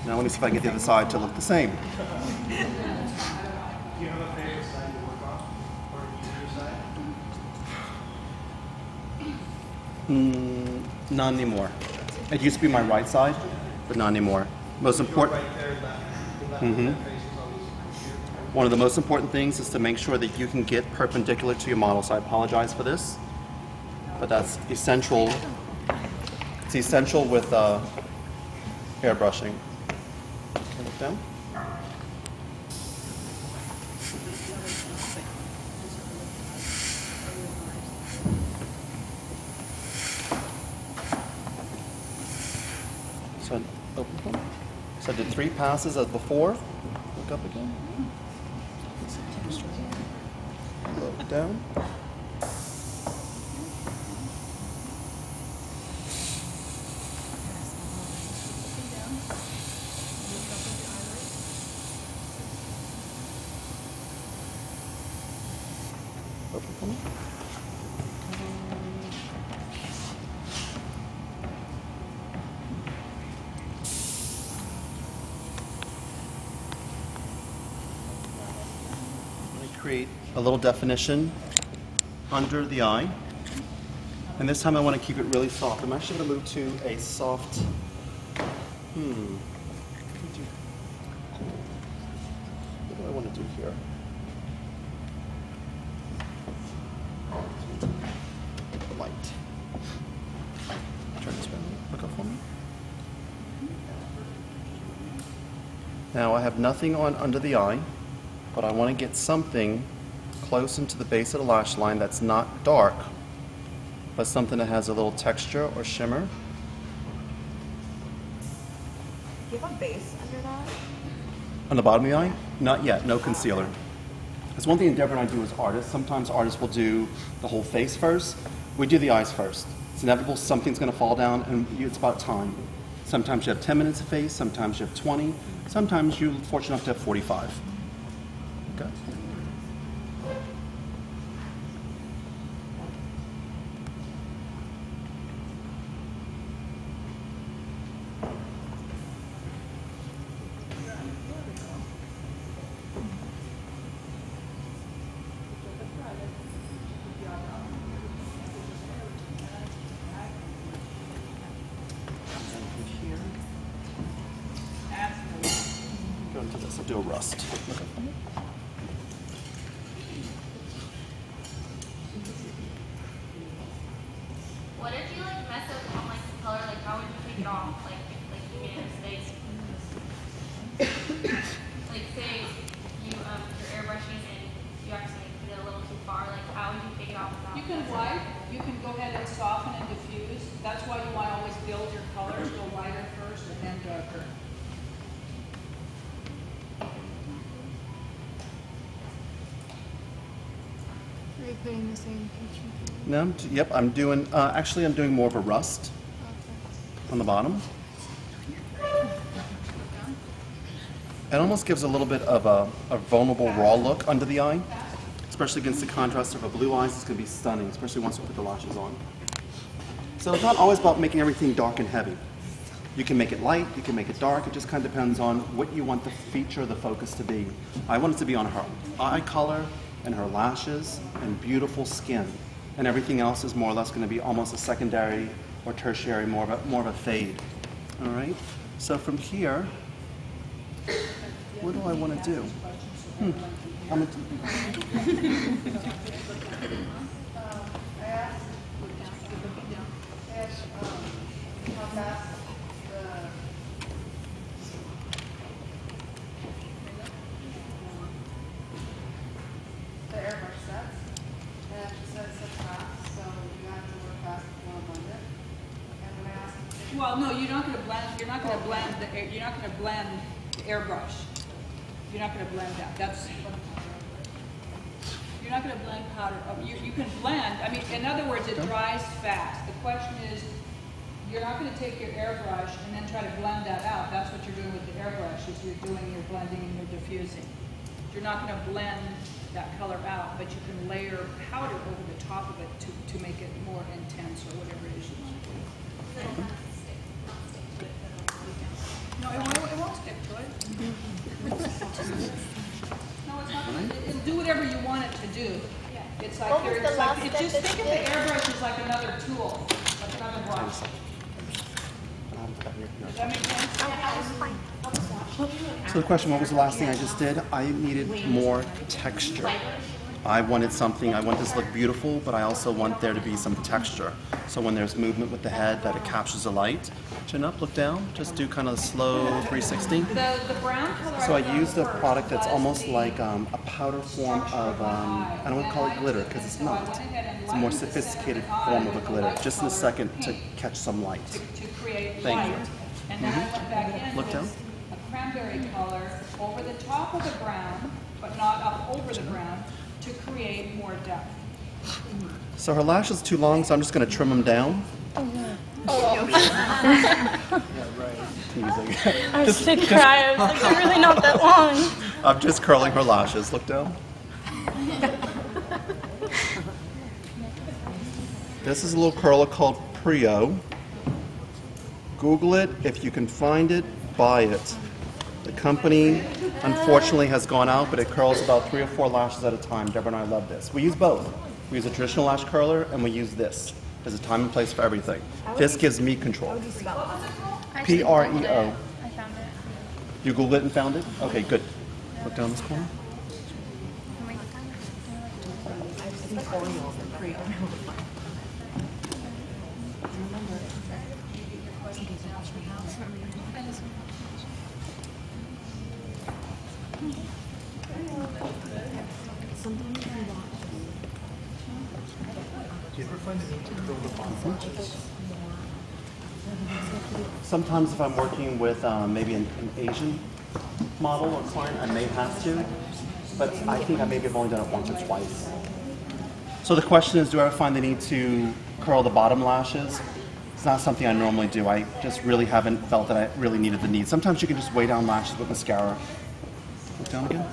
Now let me see if I can get the other side to look the same. Do you have a favorite side to work on? Or either side? Not anymore. It used to be my right side, but not anymore. Most important. Right there, left. One of the most important things is to make sure that you can get perpendicular to your model. So I apologize for this, but that's essential. It's essential with airbrushing. Okay, look down. So open them. So I did 3 passes as before. Look up again. Look down. Open for me. Create a little definition under the eye. And this time I want to keep it really soft. I'm actually going to move to a soft, what do I want to do here? Light. Turn this around. Look up for me. Now I have nothing on under the eye, but I want to get something close into the base of the lash line that's not dark, but something that has a little texture or shimmer. Do you have a base under that? On the bottom of the eye? Not yet, no concealer. That's one thing Deborah and I do as artists. Sometimes artists will do the whole face first. We do the eyes first. It's inevitable something's going to fall down, and it's about time. Sometimes you have 10 minutes of face, sometimes you have 20, sometimes you're fortunate enough to have 45. Okay. Go into this and do a rust. Okay. What if you like mess up on like the color? Like how would you take it off? Like you made a mistake. Like say you you're airbrushing and you accidentally put it a little too far. Like how would you take it off? You can wipe. You can go ahead and soften and diffuse. That's why you want to always build your colors. Go lighter first and then darker. Are you putting the same picture? No, yep, I'm doing, actually I'm doing more of a rust on the bottom. It almost gives a little bit of a vulnerable raw look under the eye, especially against the contrast of a blue eyes. It's going to be stunning, especially once you put the lashes on. So it's not always about making everything dark and heavy. You can make it light, you can make it dark. It just kind of depends on what you want the feature, the focus to be. I want it to be on her eye color and her lashes and beautiful skin. And everything else is more or less going to be almost a secondary or tertiary, more of a fade. All right? So from here, what do I want to do? I'm gonna how fast the airbrush sets, and she said it sets fast, so you have to work fast before you blend it. And when I asked her, Well, no, you're not going to blend. You're not going to blend the. You're not going to blend the airbrush. You're not going to blend that. That's. You're not going to blend powder. You can blend. I mean, in other words, it dries fast. The question is, you're not going to take your airbrush and then try to blend that out. That's what you're doing with the airbrush. Is you're doing your blending and your diffusing. You're not going to blend that color out, but you can layer powder over the top of it to make it more intense or whatever it is you want to do. No, it won't do. It's like What was you're, the it's last like, step just that think you of the did? airbrush as like another tool, like another brush. Does that make sense? So the question, what was the last thing I just did? I needed more texture. I wanted this to look beautiful, but I also want there to be some texture. So when there's movement with the head, that it captures the light. Chin up, look down, just do kind of a slow 360. The brown color. So I found used a first product that's was almost the like a powder form of, I don't want to call it glitter because it's not. It's a more sophisticated form of a glitter. Just in a second to catch some light. to create Thank light. you. And then I went back in Look with down. a cranberry color over the top of the brown, but not up over the brown, to create more depth. So her lashes are too long, so I'm just going to trim them down. Teasing. I was to cry. I was like, they're really not that long. I'm just curling her lashes. Look down. This is a little curler called Prio. Google it. If you can find it, buy it. The company, unfortunately, has gone out, but it curls about 3 or 4 lashes at a time. Deborah and I love this. We use both. We use a traditional lash curler, and we use this. There's a time and place for everything. This gives me control. P-R-E-O. I found it. You Googled it and found it? Okay, good. Look down this corner. Sometimes if I'm working with maybe an Asian model or client, I may have to, but I think I maybe have only done it once or twice. So the question is, do I ever find the need to curl the bottom lashes? It's not something I normally do. I just really haven't felt that I really needed the need. Sometimes you can just weigh down lashes with mascara. Look down again.